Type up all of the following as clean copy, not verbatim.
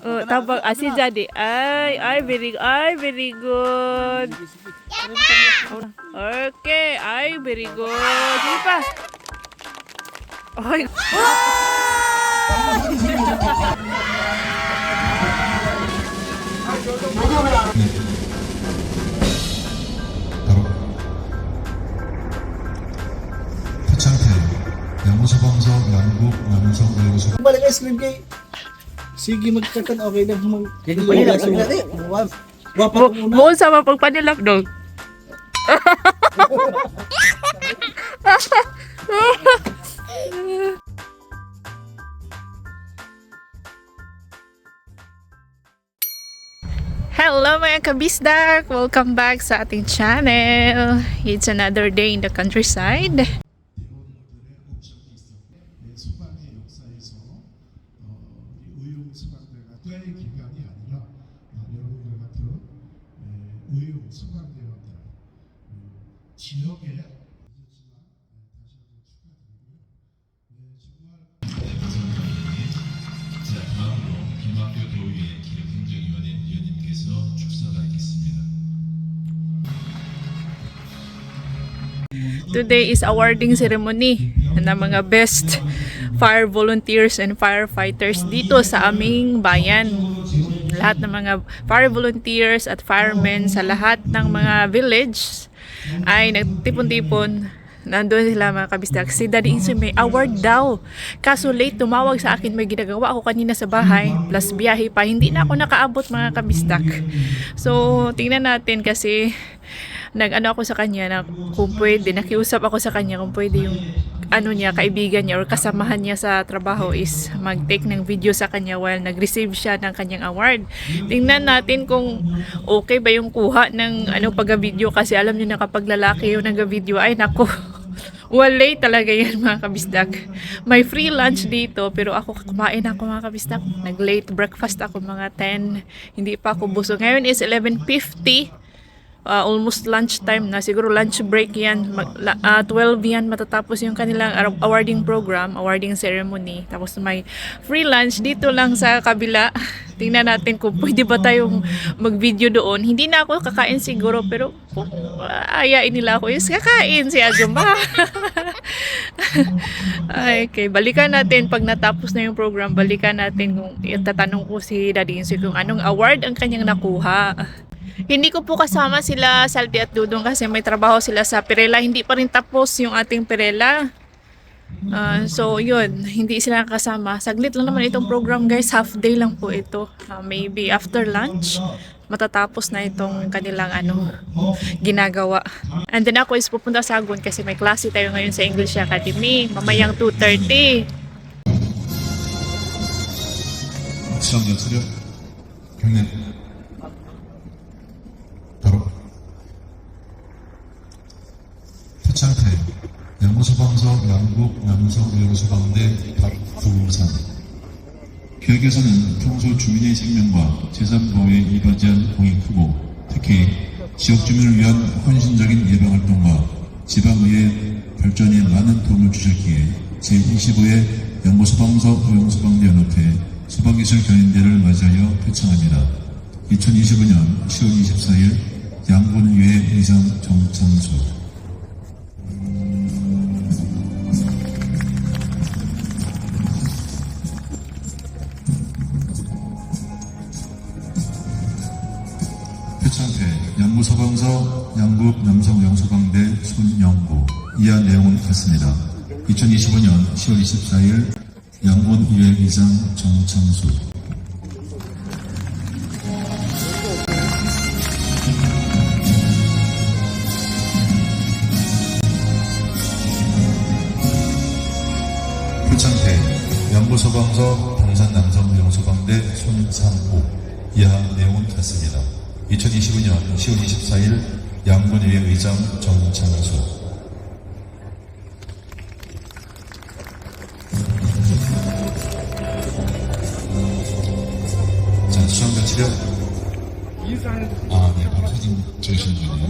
Oh, tabang si Jadi. Very good. Okay, very good. Sige pa. Ay. 표창태 양모소방서 양국 남성 외교소 Balik ice cream kay. Sige, magkakan. Okay lang. Wapa ko muna. Buon sa mapagpanilap dong. Hello mga kabisdak! Welcome back sa ating channel. It's another day in the countryside. 수박의 역사에서 의용 수박대가 꽤 기간이 아니라 여러분들 같은 의용 수박대원들 지역에 있었지만 다시 한번 축하드리고요. 정말 자, 다음으로 김학교 도의회 기획행정위원회 위원님께서 축사가 있겠습니다. Today is awarding ceremony ng mga best fire volunteers and firefighters dito sa aming bayan. Lahat ng mga fire volunteers at firemen sa lahat ng mga village ay nagtipon-tipon. Nandun sila mga kabistak. Si Daddy Insoy may award daw. Kaso late tumawag sa akin, may ginagawa ako kanina sa bahay. Plus biyahe pa. Hindi na ako nakaabot mga kabistak. So tingnan natin kasi nag-ano ako sa kanya na kung pwede, nakiusap ako sa kanya kung pwede yung ano niya, kaibigan niya or kasamahan niya sa trabaho is mag-take ng video sa kanya while nag-receive siya ng kanyang award. Tingnan natin kung okay ba yung kuha ng pag-video kasi alam niyo na kapag lalaki yung nag-video ay nako. Walay talaga yan mga kabisdak. May free lunch dito pero ako kumain ako mga kabisdak. Nag-late breakfast ako mga 10. Hindi pa ako busog. Ngayon is 11:50. Almost lunch time na, siguro lunch break yan, 12 yan matatapos yung kanilang awarding program, awarding ceremony, tapos may free lunch dito lang sa kabila. Tingnan natin kung pwede ba tayong mag-video doon. Hindi na ako kakain siguro pero kung ayain nila ako is kakain si Agumba. Okay, balikan natin pag natapos na yung program, balikan natin kung itatanong ko si Daddy Insoy kung anong award ang kanyang nakuha. Hindi ko po kasama sila Salty at Dudong kasi may trabaho sila sa Pirela. Hindi pa rin tapos yung ating Pirela. So yun, hindi sila kasama. Saglit lang naman itong program guys. Half day lang po ito. Maybe after lunch, matatapos na itong kanilang ginagawa. And then ako is pupunta sa Agon kasi may klase tayo ngayon sa English Academy. Mamayang 2:30. 시험 연수력 경례 바로 표창태 양모소방서 양국 남성 외교소방대 박두산. 기획에서는 평소 주민의 생명과 재산 보호에 이바지한 공이 크고 특히 지역 주민을 위한 헌신적인 예방활동과 지방의회 발전에 많은 도움을 주셨기에 제25회 양모소방서 의용소방대 연합회 소방기술 견인대를 맞이하여 표창합니다. 2025년 10월 24일 양곤의회 의장 정창수. 표창태 양모소방서 양국 남성영소방대 손영구. 이하 내용은 같습니다. 2025년 10월 24일 양곤의회 의장 정창수. 표창태 양구소방서 당산남성영소방대 손상호. 이하 내용은 같습니다. 2025년 10월 24일 양곤의회 의장 정창수. 자, 수상자 치료. 네, 바로 사진 찍으시는 분이에요.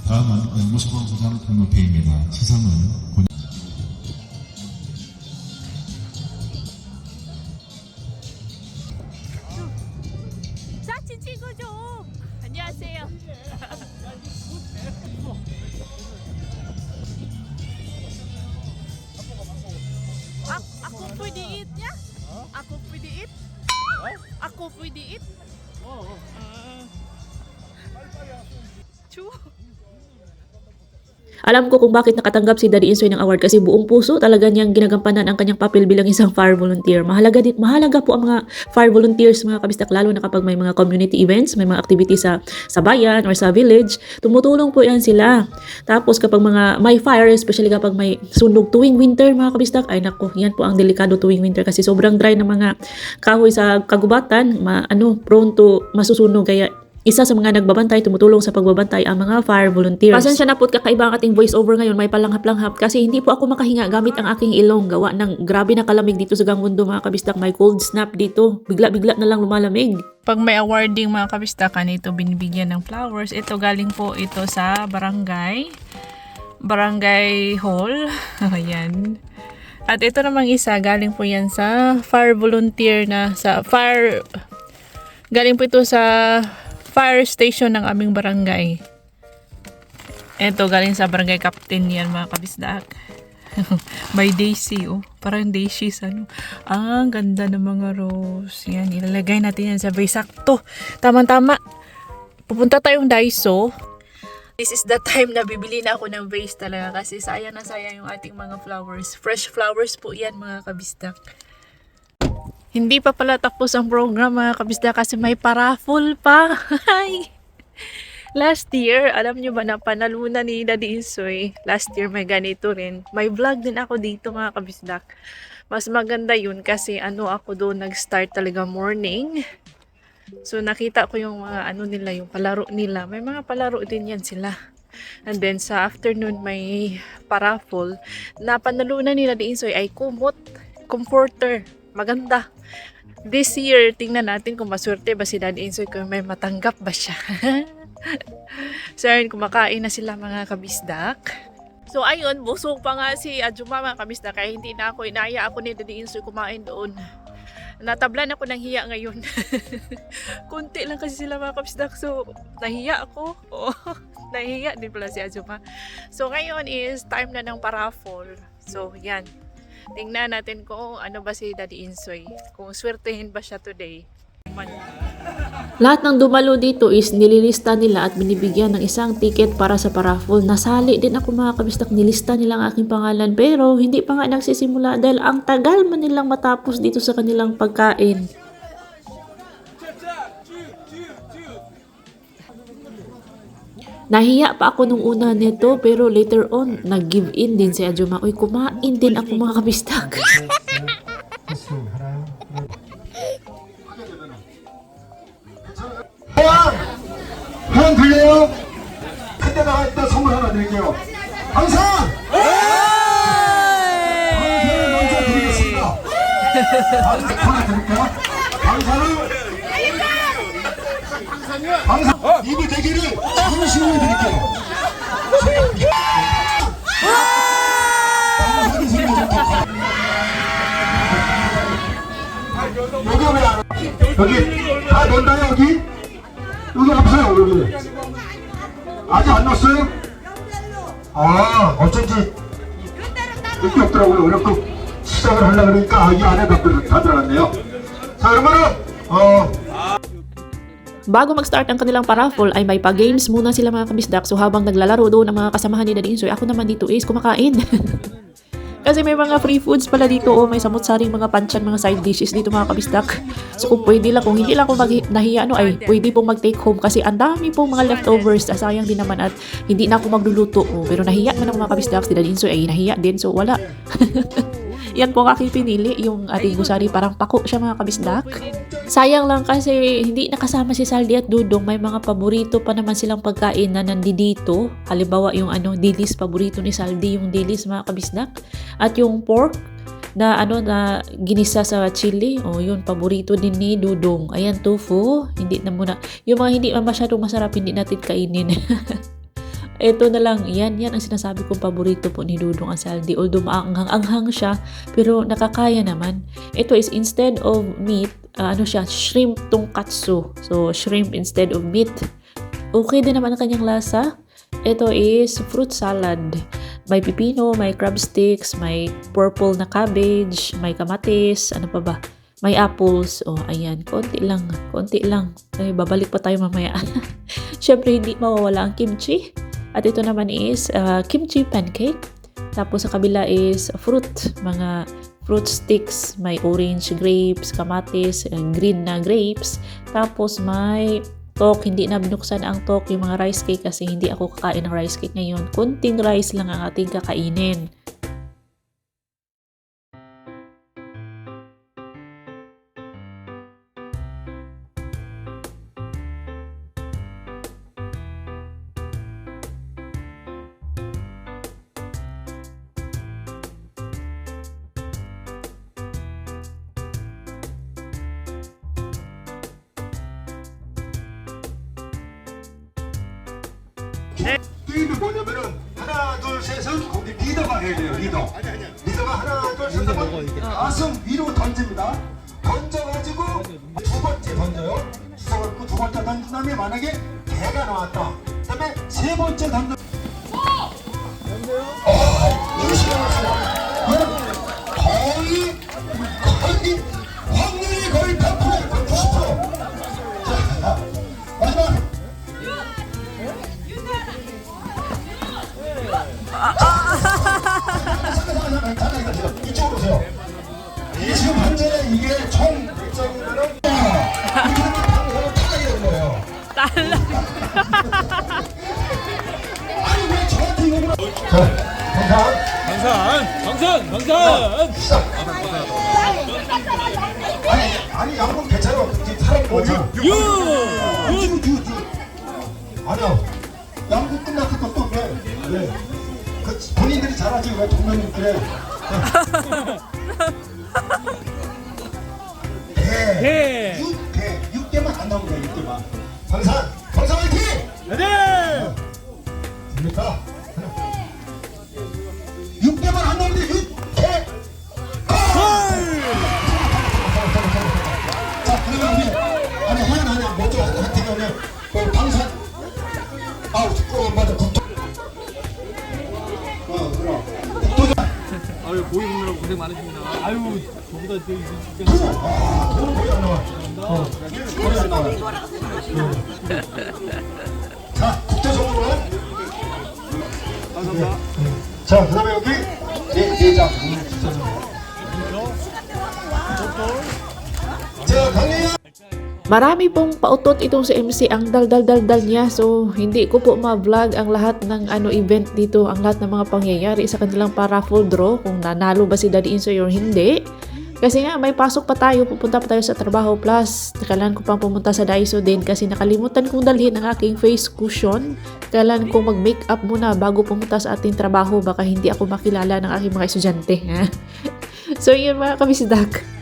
다음은 모스크바 수상 공로회입니다. 시상은 사진 찍어줘. 안녕하세요. Ako pwede eat niya? Ako pwede eat? Ako pwede eat? Oo. Chu. Alam ko kung bakit nakatanggap si Daddy Insoy ng award kasi buong puso talaga niyang ginagampanan ang kanyang papel bilang isang fire volunteer. Mahalaga po ang mga fire volunteers mga kabistak, lalo na kapag may mga community events, may mga activities sa bayan or sa village, tumutulong po yan sila. Tapos kapag may fire, especially kapag may sunog tuwing winter mga kabistak, ay nako, yan po ang delikado tuwing winter kasi sobrang dry ng mga kahoy sa kagubatan, prone to masusunog, kaya isa sa mga nagbabantay, tumutulong sa pagbabantay ang mga fire volunteers. Pasensya na po't kakaiba ang ating voice over ngayon, may palanghap-langhap kasi hindi po ako makahinga gamit ang aking ilong. Gawa ng grabe na kalamig dito sa Gangmundo mga kabistak, may cold snap dito. Bigla-bigla na lang lumalamig. Pag may awarding mga kabistakan, ito binibigyan ng flowers. Ito galing po ito sa barangay hall. Ayan. At ito namang isa, galing po yan sa fire volunteer galing po ito sa fire station ng aming barangay. Ito galing sa barangay captain yan mga kabisdak. May daisy, parang daisy ang ganda ng mga rose. Yan, ilalagay natin yan sa vase. Sakto, tamang-tama. Pupunta tayong Daiso. This is the time na bibili na ako ng vase talaga kasi sayang na sayang yung ating mga flowers. Fresh flowers po yan mga kabisdak. Hindi pa pala tapos ang program mga kabisdak kasi may paraffle pa. Last year, alam nyo ba na panalunan ni Daddy Insoy? Last year may ganito rin. May vlog din ako dito mga kabisdak. Mas maganda yun kasi ako doon nag-start talaga morning. So nakita ko yung mga nila, yung palaro nila. May mga palaro din yan sila. And then sa afternoon may paraffle. Na panalunan ni Daddy Insoy ay kumot, comforter. Maganda. This year, tingnan natin kung maswerte ba si Daddy Insoy, kung may matanggap ba siya. So ayun, kumakain na sila mga kabisdak. So ayun, busog pa nga si Ajuma mga kabisdak, kaya hindi na ako, inaya ako ni Daddy Insoy kumain doon. Natablan ako ng hiya ngayon. Kunti lang kasi sila mga kabisdak, so nahiya ako. Nahiya din pala si Ajuma. So ngayon is time na ng paraffle. So yan. Tingnan natin kung ano ba si Daddy Insoy. Kung swertehin ba siya today. Lahat ng dumalo dito is nililista nila at binibigyan ng isang ticket para sa paraffle. Nasali din ako mga kabistak, nilista nila ang aking pangalan pero hindi pa nga nagsisimula dahil ang tagal man nilang matapos dito sa kanilang pagkain. Nahiya pa ako nung una nito pero later on nag-give in din si Ajuma. Uy, kumain din ako mga kabistak. 형 들려요? 그때 나갈 때 선물 하나 드릴게요. 방사! 방사를 먼저 드리겠습니다. 방사 하나 드릴게요. 방사 입을 대기를 잠시만 드릴게요. 여기 왜 안? 여기 다 넣나요 여기? 여기 없어요 여기. 아직 안 넣었어요? 어쩐지 이렇게 없더라고요. 그래갖고 시작을 하려고 그러니까 이 안에 다 들어갔네요. 자 그러면은 Bago mag-start ang kanilang paraffle ay may pa-games muna sila mga kabisdak. So habang naglalaro doon ang mga kasamahan ni Daddy Insoy, ako naman dito is kumakain. Kasi may mga free foods pala dito, may samot-saring mga panchan, mga side dishes dito mga kabisdak. So kung pwede lang, kung hindi lang ako nahiya ay pwede pong mag-take home kasi ang dami pong mga leftovers. Sayang din naman at hindi na ako magluluto. Pero nahiya man ang mga kabisdak, si Daddy Insoy ay nahiya din, so wala. Yan po ang aking pinili, yung ating gusari, parang pako siya mga kabisdak. Sayang lang kasi hindi nakasama si Saldi at Dudong, may mga paborito pa naman silang pagkain na nandito. Halimbawa yung dilis, paborito ni Saldi yung dilis mga kabisdak. At yung pork na na ginisa sa chili, yun paborito din ni Dudong. Ayan, tofu, hindi na muna. Yung mga hindi masyadong masarap, hindi natin kainin. Ito na lang, yan ang sinasabi kong paborito po ni Dudong Asaldi. Although maanghang-anghang siya, pero nakakaya naman. Ito is instead of meat, shrimp tonkatsu. So, shrimp instead of meat. Okay din naman ang kanyang lasa. Ito is fruit salad. May pipino, may crab sticks, may purple na cabbage, may kamatis, ano pa ba? May apples. Oh, ayan. Konti lang. Ay, babalik pa tayo mamaya. Syempre, hindi mawawala ang kimchi. At ito naman is kimchi pancake. Tapos sa kabila is mga fruit sticks. May orange grapes, kamatis, green na grapes. Tapos may tok. Hindi na binuksan ang tok, yung mga rice cake kasi hindi ako kakain ng rice cake ngayon. Kunting rice lang ang ating kakainin. 게임이 뭐냐면은 하나 둘 셋은 거기 리더가 해야 돼요. 리더가 하나 둘 셋 하면 가슴 위로 던집니다. 던져가지고 두 번째 던져요. 주워갖고 두 번째 던진 다음에 만약에 개가 나왔다. 그다음에 세 번째 던져. 거의 확률이 거의 100%, 90%. 자, 마지막. 잠깐 이쪽으로 오세요. 이게 지금 현재 이게 총 100점이면은 이렇게 되면 방송을 탈락이 되는 거예요. 아니 왜 저한테 이거구나. 자, 방산! 시작. 아니 양분 괜찮아. 이제 사람이 뭐죠? 유. 아니요. 양분 끝났을 또 왜? 그 본인들이 잘하지 왜 동명이 그래? 대. 6대만 안 나오면 돼. 6대만. 방산 화이팅! 네. 됩니까? 6대만 안 나오면 돼. 6대. 자, 그러면 우리 아니 하나 먼저 같은 경우는 그 방산 맞아 국토. 그럼 국토장. 아유, 고기 먹느라고 고생 많으십니다. 아유, 저보다 진짜. 거의 안 나와. 거의 안 나와. 자, 국토적으로. 감사합니다. 자, 그다음에 여기 내장. 자, 강혜야. Marami pong pautot itong si MC, ang dal-dal-dal-dal niya. So, hindi ko po ma-vlog ang lahat ng event dito, ang lahat ng mga pangyayari sa kanilang para-raffle draw, kung nanalo ba si Daddy Insoy or hindi. Kasi nga, may pasok pa tayo, pupunta pa tayo sa trabaho. Plus, kailangan ko pang pumunta sa Daiso din kasi nakalimutan kong dalhin ang aking face cushion. Kailangan kong mag-makeup muna bago pumunta sa ating trabaho. Baka hindi ako makilala ng aking mga estudyante. So, yun mga kabisdak.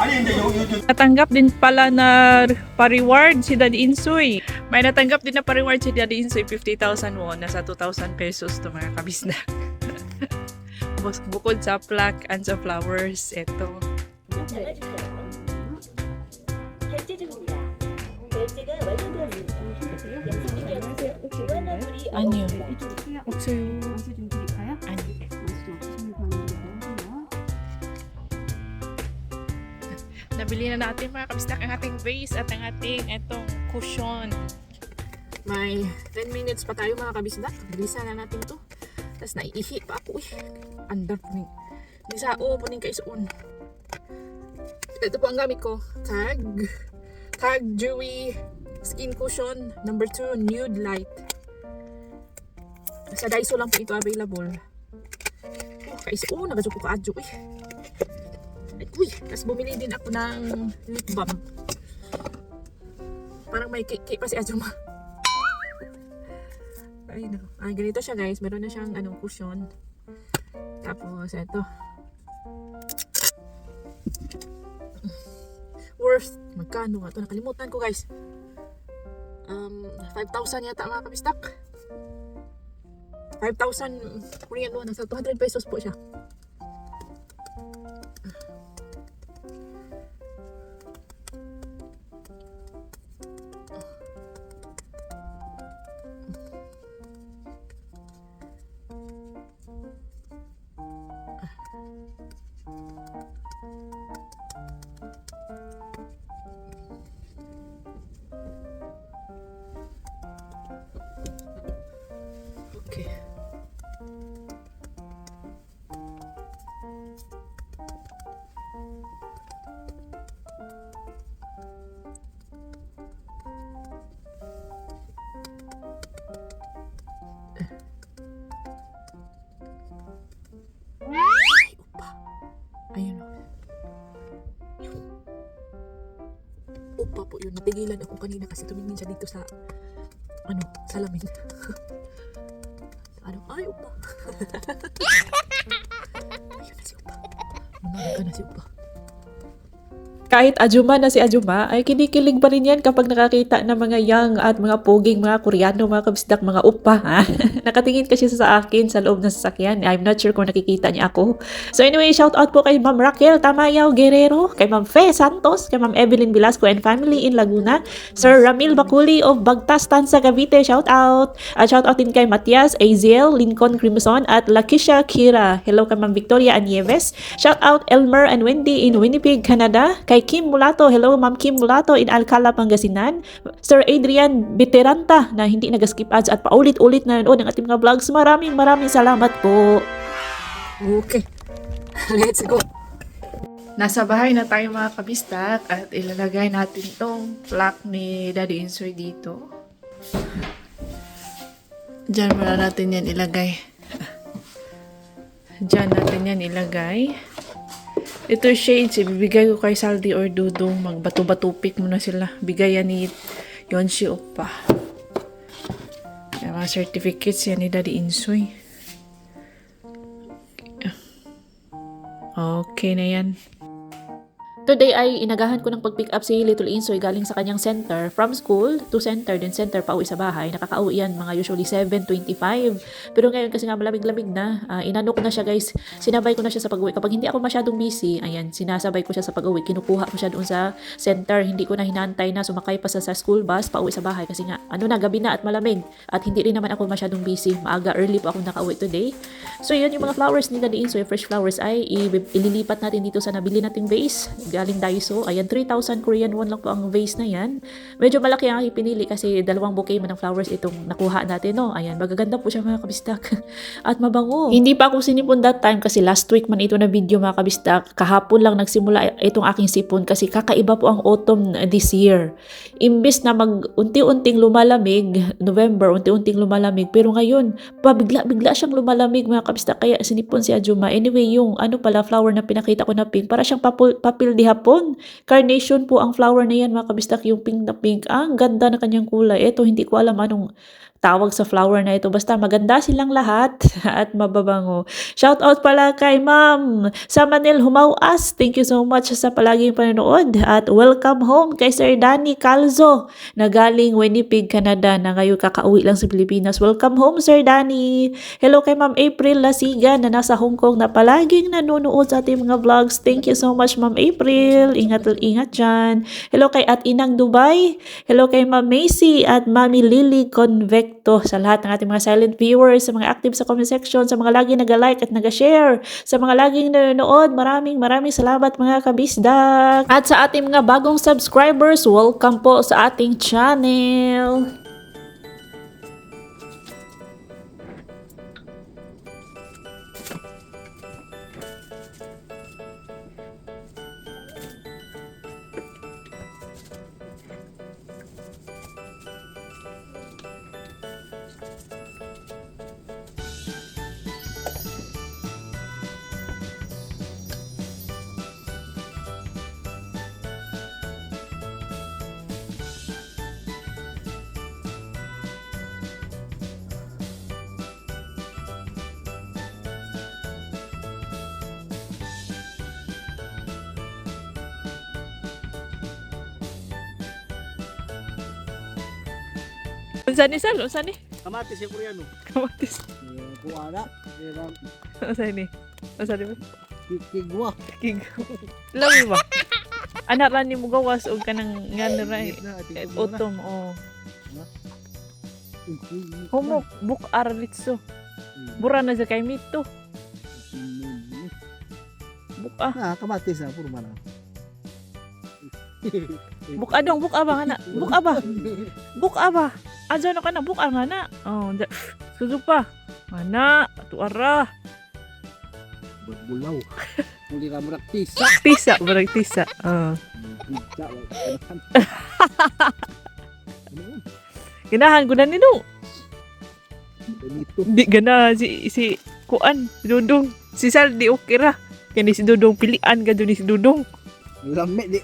아니 이제 여기 Natanggap din pala na pa-reward si Daddy Insoy. May natanggap din na pa-reward si Daddy Insoy, 50,000 won. Nasa 2,000 pesos to mga kabisdak. Bukod sa plaque and sa flowers, ito. 아니요. 없어요. 아니. Nabili na natin mga kabisdak ang ating vase at ang ating etong cushion. May 10 minutes pa tayo mga kabisdak. Bilisan na natin to. Tapos naiihi pa ako eh. Andar po rin. Nisao po rin kaisuon. Ito po ang gamit ko. Tag Dewy Skin Cushion number 2 Nude Light. Sa Daiso lang po ito available. Kaisuon, nagadyo ko kaadyo eh. Uy, tapos bumili din ako ng lip balm. Parang may cake pa si Ajuma. Ay, no. Ganito siya guys. Meron na siyang cushion. Tapos, ito. worth, magkano nga ito? Nakalimutan ko guys. 5,000 yata mga kabistak. 5,000 Korean won. Nasa 200 pesos po siya. Okay. Ay, upa. Ayun o. Upa po yun. Natigilan ako kanina kasi tumingin siya dito sa salamin. Ay, upa. Ayun na si upa. Manalo ka na si upa. Kahit Ajuma na si Ajuma, ay kinikilig pa rin yan kapag nakakita ng mga young at mga poging mga Koreano, mga kabisdak, mga upa. Ha? Nakatingin kasi sa akin sa loob ng sasakyan. I'm not sure kung nakikita niya ako. So anyway, shout out po kay Ma'am Raquel Tamayaw Guerrero, kay Ma'am Fe Santos, kay Ma'am Evelyn Velasco and family in Laguna, Sir Ramil Bakuli of Bagtas, Tansa, Cavite, shout out. At shout out din kay Matias, Aziel, Lincoln Crimson, at Lakisha Kira. Hello kay Ma'am Victoria Anieves. Shout out Elmer and Wendy in Winnipeg, Canada. Kay Kim Mulato, hello Ma'am Kim Mulato in Alcala, Pangasinan. Sir Adrian Veteranta na hindi nag-skip ads at paulit-ulit na nanood ng ating mga vlogs. Maraming salamat po. Okay, let's go. Nasa bahay na tayo mga kabistak at ilalagay natin tong plaque ni Daddy Insoy dito. Diyan muna natin yan ilagay. Diyan natin yan ilagay. Ito shades, ibibigay ko kay Saldi or Dudong. Magbato-batupik muna sila. Bigayan ni Yonshi Oppa. May mga certificates yan ni Daddy Insoy. Okay na yan. Today ay inagahan ko ng pag-pick up si Little Insoy galing sa kanyang center, from school to center, then center pa uwi sa bahay. Nakakauwi yan mga usually 7:25. Pero ngayon kasi nga malamig-lamig na, inano ko na siya guys, sinabay ko na siya sa pag-uwi. Kapag hindi ako masyadong busy, ayan, sinasabay ko siya sa pag-uwi. Kinukuha ko siya doon sa center, hindi ko na hinantay na sumakay pa sa school bus pa uwi sa bahay kasi nga, gabi na at malamig. At hindi rin naman ako masyadong busy. Maaga, early pa ako nakauwi today. So yun, yung mga flowers ni Daddy Insoy, fresh flowers ay ililipat natin dito sa nabili nating vase galing Daiso. Ayan, 3,000 Korean won lang po ang vase na yan. Medyo malaki ang aking pinili kasi dalawang bouquet man ng flowers itong nakuha natin, no? Ayan, magaganda po siya mga kabistak. At mabango. Hindi pa ako sinipon that time kasi last week man ito na video mga kabistak. Kahapon lang nagsimula itong aking sipon kasi kakaiba po ang autumn this year. Imbis na unti-unting lumalamig, November, unti-unting lumalamig. Pero ngayon, pabigla-bigla siyang lumalamig mga kabistak. Kaya sinipon si Ajuma. Anyway, yung flower na pinakita ko na pink, para siyang papel di hapon. Carnation po ang flower na yan mga kabistak, yung pink na pink. Ang ganda na kanyang kulay. Ito, hindi ko alam anong tawag sa flower na ito. Basta maganda silang lahat at mababango. Shout out pala kay Ma'am Samanel Humawas. Thank you so much sa palaging panonood. At welcome home kay Sir Danny Calzo na galing Winnipeg, Canada na ngayon kakauwi lang sa Pilipinas. Welcome home Sir Danny. Hello kay Ma'am April Lasiga na nasa Hong Kong na palaging nanonood sa ating mga vlogs. Thank you so much Ma'am April. Ingat dyan. Hello kay At Inang Dubai. Hello kay Ma'am Macy at Mami Lily Convect sa lahat ng ating mga silent viewers, sa mga active sa comment section, sa mga laging nag-like at nag-share, sa mga laging nanonood, maraming salamat mga kabisdak. At sa ating mga bagong subscribers, welcome po sa ating channel. Unsa ni Sal? Unsa ni? Kamatis yung Koreano. Kamatis. Kuwala. Irang Unsa ni? Unsa ni? kikigwa. King. Lawi ba? Anak ra ni mo gawas og kanang ngano ra utom oh. Humok buk aralitso. Bura na sa kay mito. Buk Ah, kamatis na puro mana. buk adong buk aba kana. Buk aba. Buk aba. Aja na kana buk nga na. Oh, susu pa. Mana tuara. Berbulaw. Muli ra murak tisa. Tisa, barang tisa. Oh. Tisa. Ganahan ko na nino. Benito. Di gana si Kuan, si Dudong. Si Sal di okay ra. Kani si Dudong pilian ka ni si Dudong. Lami di.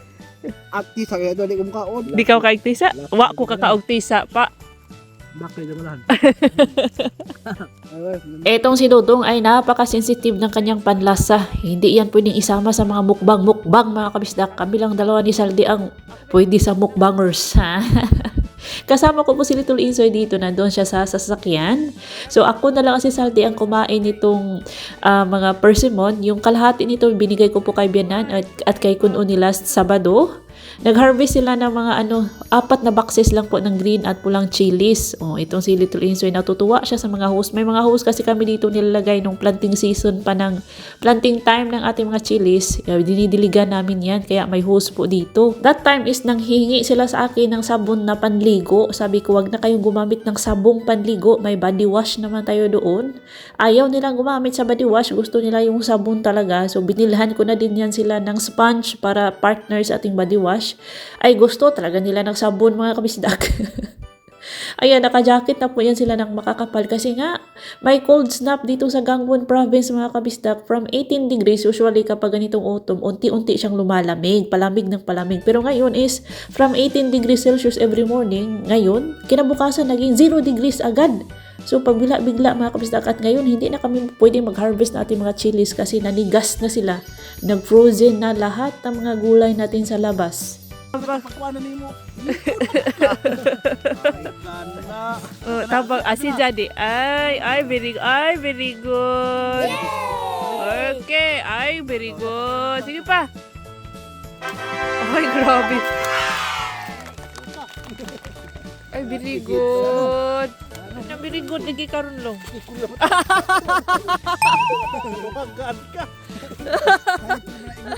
Ati sa kaya di kumkaon. Di ka kaig tisa. Wa ko kakaog tisa pa. Bakay naman. Etong si Dudong ay napaka-sensitive ng kanyang panlasa. Hindi yan pwedeng isama sa mga mukbang mga kabisdak. Kami lang dalawa ni Saldi ang pwede sa mukbangers. Ha? Kasama ko po si Little Insoy dito, nandun siya sa sasakyan. So ako na lang si Saldi ang kumain nitong mga persimmon. Yung kalahati nito binigay ko po kay Bianan at kay Kuno ni last Sabado. Nag-harvest sila ng mga 4 na boxes lang po ng green at pulang chilies. Oh, itong si Little Insoy, natutuwa siya sa mga hose. May mga hose kasi kami dito nilalagay nung planting season pa ng planting time ng ating mga chilies. Dinidiligan namin yan, kaya may hose po dito. That time is nang hihingi sila sa akin ng sabon na panligo. Sabi ko, wag na kayong gumamit ng sabong panligo. May body wash naman tayo doon. Ayaw nilang gumamit sa body wash. Gusto nila yung sabon talaga. So, binilhan ko na din yan sila ng sponge para partners ating body wash. Ay gusto talaga nila ng sabon mga kabisdak. Ayan, naka-jacket na po yan sila ng makakapal kasi nga may cold snap dito sa Gangwon province mga kabisdak. From 18 degrees usually kapag ganitong autumn, unti-unti siyang lumalamig, palamig ng palamig. Pero ngayon is from 18 degrees Celsius every morning. Ngayon, kinabukasan naging 0 degrees agad. So pagbigla-bigla mga kabisdak, at ngayon hindi na kami pwede mag-harvest na ating mga chilies kasi nanigas na sila. Nag-frozen na lahat ng mga gulay natin sa labas. Pakuanan nimo. Tabang asi jadi. Ay very good. Okay, ay very good. Sige pa. Ay grabe. Ay very good. Na very good lagi karon long. Magaan ka.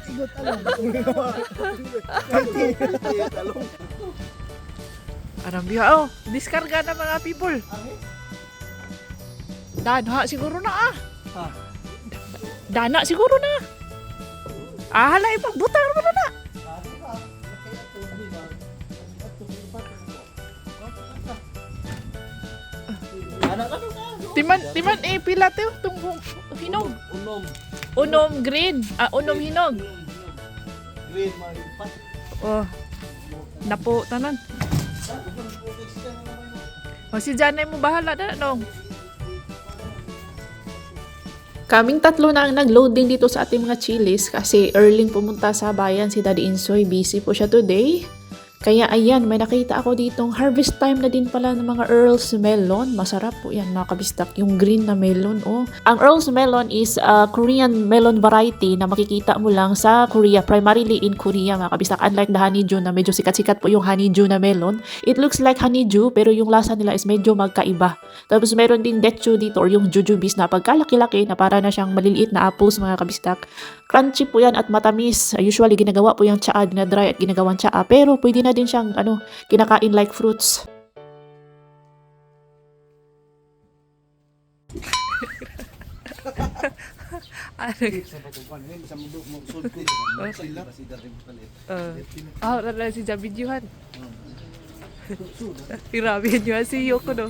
Igot along. Aram biya oh, diskarga na mga people. Dana siguro na ah. Dana siguro na. Halay pagbutar mo na. Timan pila tayo tung hinog. Unom green. Unom hinog. Green man. Oh. Napo tanan. Si Janay mo bahala na nong. Kaming tatlo na ang nag-loading dito sa ating mga chilies kasi early pumunta sa bayan si Daddy Insoy. Busy po siya today. Kaya ayan, may nakita ako ditong harvest time na din pala ng mga Earl's melon. Masarap po yan mga kabistak, yung green na melon. Oh. Ang Earl's melon is a Korean melon variety na makikita mo lang sa Korea, primarily in Korea mga kabistak. Unlike the honeydew na medyo sikat-sikat po yung honeydew na melon. It looks like honeydew pero yung lasa nila is medyo magkaiba. Tapos meron din dechu dito or yung jujubes na pagkalaki-laki na para na siyang maliliit na apples mga kabistak. Crunchy po yan at matamis. Usually ginagawa po yung tsaa, ginadry at ginagawang tsaa. Pero pwede na din siyang kinakain like fruits. Si Jabidjuhan. Grabe yun si Yoko no.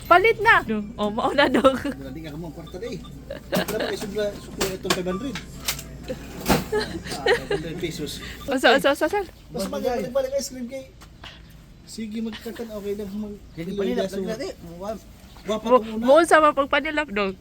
Palit na! Oh, mauna dong. Hindi nga mo kwarta day. Wala pa isubla itong 500. 500 pesos. Sa. Mas balik ice cream kay. Sige magkatan okay lang mag. Kaya panilap lang natin. Wapa ko muna. Mo sa mapagpanilap dong.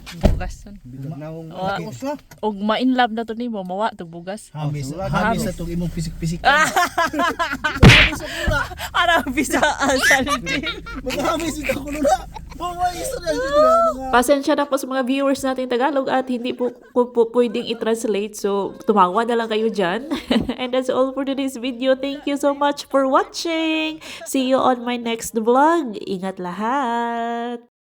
Bugas ton. Bilog na akong Ah. malaki. Sa? Og ma-in love na to nimo, mawa tog bugas. Hamis. Hamis. Hamis sa itong imong pisik-pisik. Hamis sa kula. Ara bisa salty. Mag-hamis ito ko lula. Mga istorya dito na. Pasensya na po sa mga viewers natin Tagalog at hindi po pwedeng i-translate. So, tumawa na lang kayo dyan. And that's all for today's video. Thank you so much for watching. See you on my next vlog. Ingat lahat!